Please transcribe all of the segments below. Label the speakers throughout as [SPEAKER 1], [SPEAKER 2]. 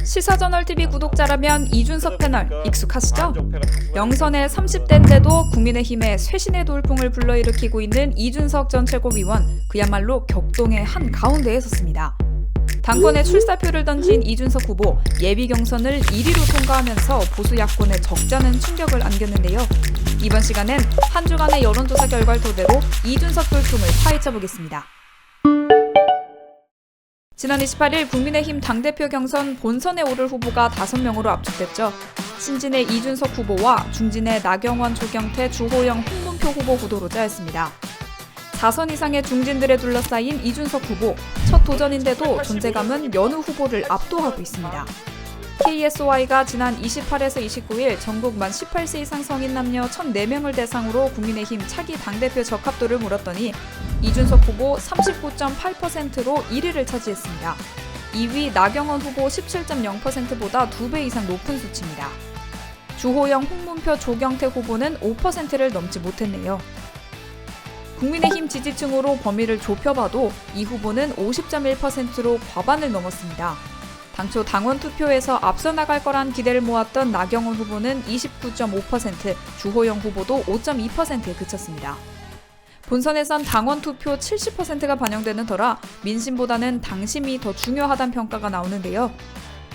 [SPEAKER 1] 시사저널TV 구독자라면 이준석 패널 익숙하시죠? 영선의 30대인데도 국민의힘의 쇄신의 돌풍을 불러일으키고 있는 이준석 전 최고위원, 그야말로 격동의 한가운데에 섰습니다. 당권에 출사표를 던진 이준석 후보, 예비 경선을 1위로 통과하면서 보수 야권에 적잖은 충격을 안겼는데요. 이번 시간엔 한 주간의 여론조사 결과를 토대로 이준석 돌풍을 파헤쳐보겠습니다. 지난 28일 국민의힘 당대표 경선 본선에 오를 후보가 5명으로 압축됐죠. 신진의 이준석 후보와 중진의 나경원, 조경태, 주호영, 홍문표 후보 구도로 짜였습니다. 4선 이상의 중진들에 둘러싸인 이준석 후보, 첫 도전인데도 존재감은 여느 후보를 압도하고 있습니다. KSY가 지난 28에서 29일 전국 만 18세 이상 성인 남녀 1,004명을 대상으로 국민의힘 차기 당대표 적합도를 물었더니 이준석 후보 39.8%로 1위를 차지했습니다. 2위 나경원 후보 17.0%보다 2배 이상 높은 수치입니다. 주호영, 홍문표, 조경태 후보는 5%를 넘지 못했네요. 국민의힘 지지층으로 범위를 좁혀봐도 이 후보는 50.1%로 과반을 넘었습니다. 당초 당원 투표에서 앞서 나갈 거란 기대를 모았던 나경원 후보는 29.5%, 주호영 후보도 5.2%에 그쳤습니다. 본선에선 당원 투표 70%가 반영되는 터라 민심보다는 당심이 더 중요하다는 평가가 나오는데요.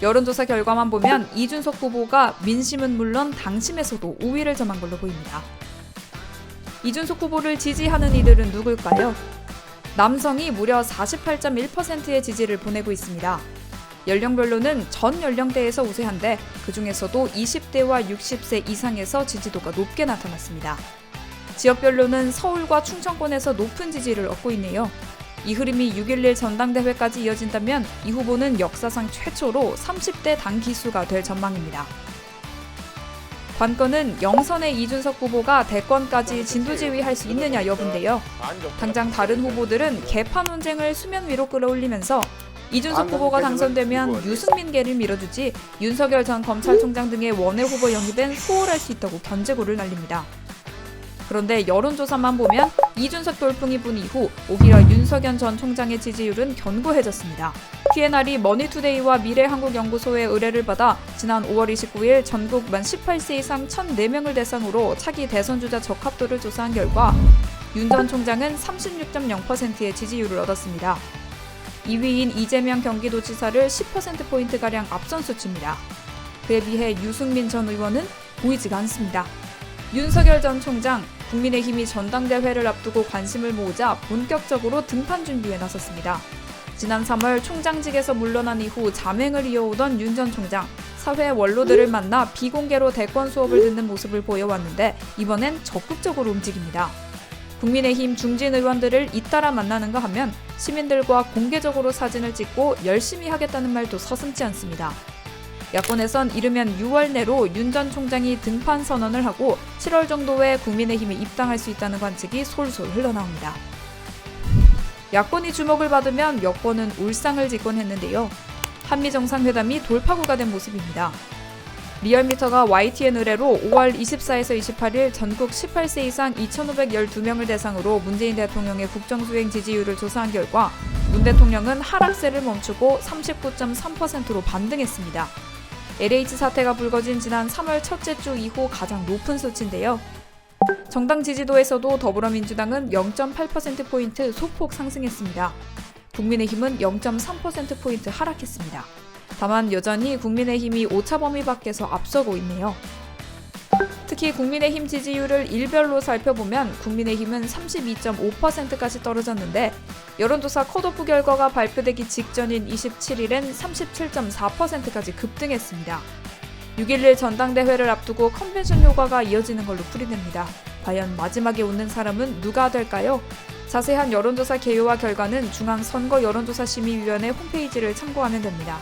[SPEAKER 1] 여론조사 결과만 보면 이준석 후보가 민심은 물론 당심에서도 우위를 점한 걸로 보입니다. 이준석 후보를 지지하는 이들은 누굴까요? 남성이 무려 48.1%의 지지를 보내고 있습니다. 연령별로는 전 연령대에서 우세한데 그중에서도 20대와 60세 이상에서 지지도가 높게 나타났습니다. 지역별로는 서울과 충청권에서 높은 지지를 얻고 있네요. 이 흐름이 6.11 전당대회까지 이어진다면 이 후보는 역사상 최초로 30대 당 기수가 될 전망입니다. 관건은 영선의 이준석 후보가 대권까지 진두지휘할 수 있느냐 여부인데요. 당장 다른 후보들은 개파 논쟁을 수면 위로 끌어올리면서 이준석 후보가 당선되면 유승민계를 밀어주지 윤석열 전 검찰총장 등의 원외 후보 영입엔 소홀할 수 있다고 견제구를 날립니다. 그런데 여론조사만 보면 이준석 돌풍이 분 이후 오히려 윤석열 전 총장의 지지율은 견고해졌습니다. TNR이 머니투데이와 미래한국연구소의 의뢰를 받아 지난 5월 29일 전국 만 18세 이상 1,004명을 대상으로 차기 대선주자 적합도를 조사한 결과 윤 전 총장은 36.0%의 지지율을 얻었습니다. 2위인 이재명 경기도지사를 10%포인트가량 앞선 수치입니다. 그에 비해 유승민 전 의원은 보이지가 않습니다. 윤석열 전 총장, 국민의힘이 전당대회를 앞두고 관심을 모으자 본격적으로 등판 준비에 나섰습니다. 지난 3월 총장직에서 물러난 이후 잠행을 이어오던 윤 전 총장, 사회 원로들을 만나 비공개로 대권 수업을 듣는 모습을 보여왔는데 이번엔 적극적으로 움직입니다. 국민의힘 중진 의원들을 잇따라 만나는가 하면 시민들과 공개적으로 사진을 찍고 열심히 하겠다는 말도 서슴지 않습니다. 야권에선 이르면 6월 내로 윤 전 총장이 등판 선언을 하고 7월 정도에 국민의힘에 입당할 수 있다는 관측이 솔솔 흘러나옵니다. 야권이 주목을 받으면 여권은 울상을 짓곤 했는데요. 한미정상회담이 돌파구가 된 모습입니다. 리얼미터가 YTN 의뢰로 5월 24에서 28일 전국 18세 이상 2,512명을 대상으로 문재인 대통령의 국정수행 지지율을 조사한 결과 문 대통령은 하락세를 멈추고 39.3%로 반등했습니다. LH 사태가 불거진 지난 3월 첫째 주 이후 가장 높은 수치인데요. 정당 지지도에서도 더불어민주당은 0.8%포인트 소폭 상승했습니다. 국민의힘은 0.3%포인트 하락했습니다. 다만 여전히 국민의힘이 오차 범위 밖에서 앞서고 있네요. 특히 국민의힘 지지율을 일별로 살펴보면 국민의힘은 32.5%까지 떨어졌는데 여론조사 컷오프 결과가 발표되기 직전인 27일엔 37.4%까지 급등했습니다. 6.11 전당대회를 앞두고 컨벤션 효과가 이어지는 걸로 풀이됩니다. 과연 마지막에 웃는 사람은 누가 될까요? 자세한 여론조사 개요와 결과는 중앙선거여론조사심의위원회 홈페이지를 참고하면 됩니다.